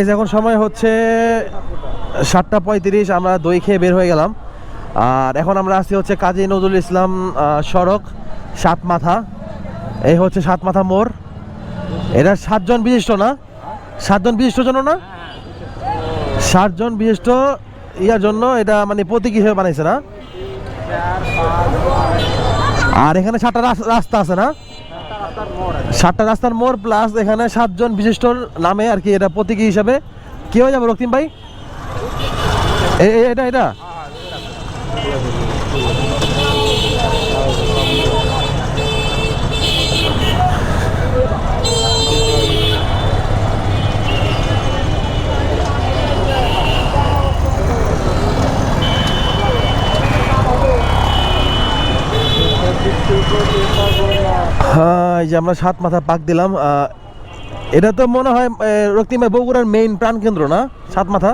এখন সময় হচ্ছে 7:35। আমরা দই খেয়ে বের হয়ে গেলাম। আর এখন আমরা আসছি হচ্ছে কাজী নজরুল ইসলাম সড়ক, সাতমাথা। এই হচ্ছে সাতমাথা মোড়। এটা 7 জন বিশিষ্ট না? 7 জন বিশিষ্ট জন্য না? 7 জন বিশিষ্ট ইয়ার জন্য এটা মানে প্রতীকী হিসেবে বানাইছে না? আর এখানে 7টা রাস্তা আছে না? 7টা রাস্তার মোড় প্লাস এখানে 7 জন বিশিষ্টর নামে আর কি, এটা প্রতীকী হিসাবে। কি হয়ে যাবো রক্তিম ভাই? এটা এটা হ্যাঁ, এই যে আমরা সাতমাথা পাক দিলাম। এটা তো মনে হয় রক্তিম ভাই বগুড়ার মেইন প্রাণকেন্দ্র না সাতমাথা?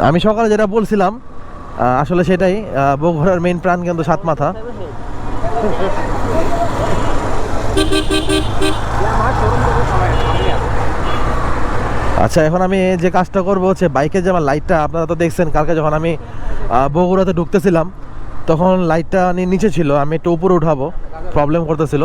আমি সকালে যেটা বলছিলাম আসলে সেটাই, বগুড়ার মেইন প্রাণকেন্দ্র সাতমাথা। আচ্ছা, এখন আমি যে কাজটা করবো হচ্ছে বাইকের যে আমার লাইটটা, আপনারা তো দেখছেন কালকে যখন আমি বগুড়াতে ঢুকতেছিলাম তখন লাইটটা নিচে ছিল, আমি একটু উপরে উঠাবো, প্রবলেম করতেছিল।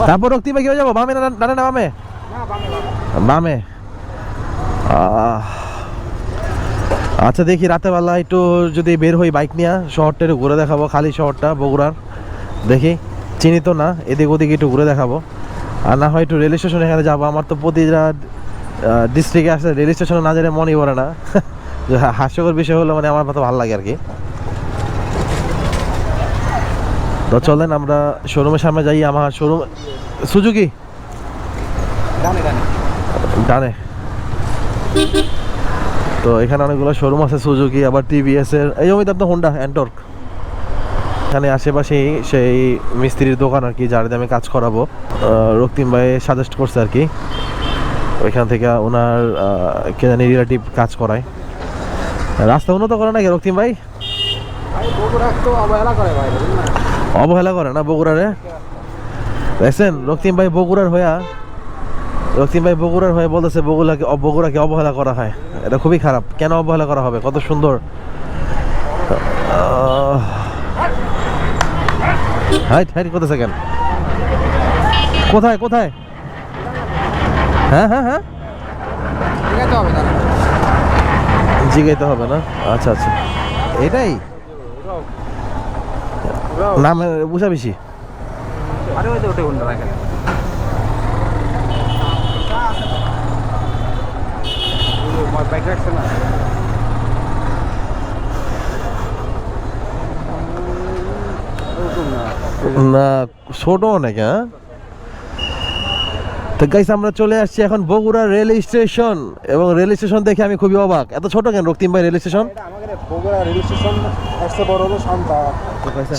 তারপর রক্তিম ভাই কি হয়ে যাবো? বামে না ডানে না বামে? বামে। আচ্ছা, দেখি রাতের বেলা একটু যদি বের হই বাইক নিয়ে, শহরটা একটু ঘুরে দেখাবো, খালি শহরটা বগুড়ার। দেখি, চিনি তো না, এদিক ওদিক একটু ঘুরে দেখাবো। আর না হয় একটু রেল স্টেশন এখানে যাবো। আমার তো প্রতিটা ডিস্ট্রিক্টে আসলে রেল স্টেশনে না যেতে মনই পড়ে না। হাস্যকর বিষয় হলো মানে আমার তো ভালো লাগে আর কি। তো চলেন আমরা শোরুমের সামনে যাই। আমার শোরুম সুজুকি ডানে। তো এখানে অনেকগুলো শোরুম আছে, সুজুকি, আবার টিভিএস এর, এই জমিতে আপনার হোন্ডা এন্টর্ক। এখানে আশেপাশেই সেই মিস্ত্রির দোকান আর কি, যার দিয়ে আমি কাজ করাবো। রক্তিম ভাই সাজেস্ট করছে আর কি, ওইখান থেকে ওনার কে জানি রিলেটিভ কাজ করায়। রাস্তা উন্নত করে নাকি রক্তিম ভাই? অবহেলা করে না বগুড়ারে? দেখছেন রক্তিম ভাই বগুড়ার হয়ে বলতেছে বগুড়াকে অবহেলা করা হয়। এটা খুবই খারাপ। কেন অবহেলা করা হবে? কত সুন্দর। হাইট হাইট করতেছে কেন? কোথায় কোথায়? হ্যাঁ হ্যাঁ হ্যাঁ, জিগাইতে হবে না? আচ্ছা আচ্ছা, এটাই নাম বুঝা বেশি। না, ছোট অনেক। হ্যাঁ, তো গাইস আমরা চলে আসছি এখন বগুড়া রেল স্টেশন, এবং রেল স্টেশন দেখে আমি খুবই অবাক। এত ছোট কেন রক্তিম ভাই রেল স্টেশন?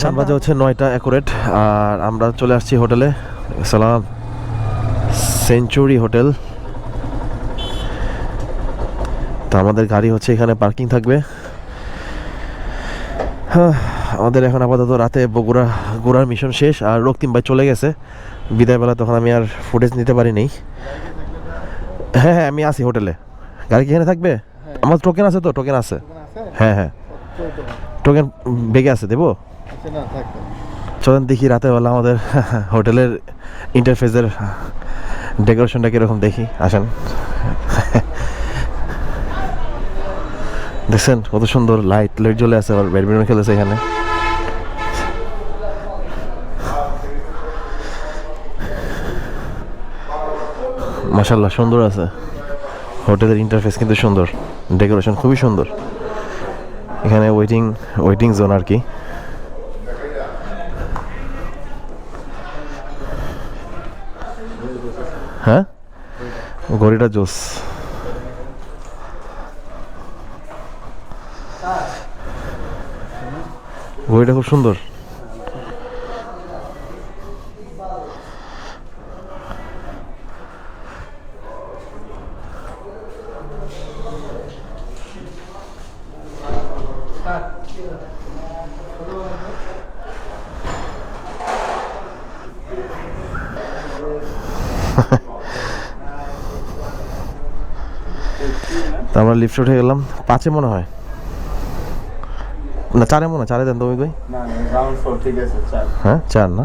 সাত বাজে হচ্ছে 9টা অ্যাকুরেট। আর আমরা চলে আসছি হোটেলে। সালাম, সেঞ্চুরি হোটেল। তো আমাদের গাড়ি হচ্ছে এখানে পার্কিং থাকবে। হ্যাঁ, আমাদের এখন আপাতত রাতে বগুড়া ঘোরার মিশন শেষ। আর রক্তিম ভাই চলে গেছে বিদায়বেলা, তখন আমি আর ফুটেজ নিতে পারিনি। হ্যাঁ হ্যাঁ, আমি আছি হোটেলে। গাড়ি কি এখানে থাকবে? আমার টোকেন আছে তো? টোকেন আছে। হ্যাঁ হ্যাঁ, টোকেন বেগে আছে, দেবো? চলেন দেখি রাতেরবেলা আমাদের হোটেলের ইন্টারফেসের ডেকোরেশনটা কীরকম দেখি। আসেন। দেখছেন কত সুন্দর লাইট জ্বলে আছে, আবার ব্যাডমিন্টন খেলেছে এখানে। মাশাআল্লাহ, সুন্দর আছে হোটেলের ইন্টারফেস, কিন্তু সুন্দর, ডেকোরেশন খুবই সুন্দর। এখানে ওয়েটিং জোন আর কি। হ্যাঁ, ঘড়িটা জোস। ঘড়িটা খুব সুন্দর। তা আমরা লিফট উঠে গেলাম 5-এ মনে হয়, না 4-এ মনে হয়, 4-এ দেন তুমি কই? না গ্রাউন্ড ফ্লোর ঠিক আছে, 4। হ্যাঁ 4 না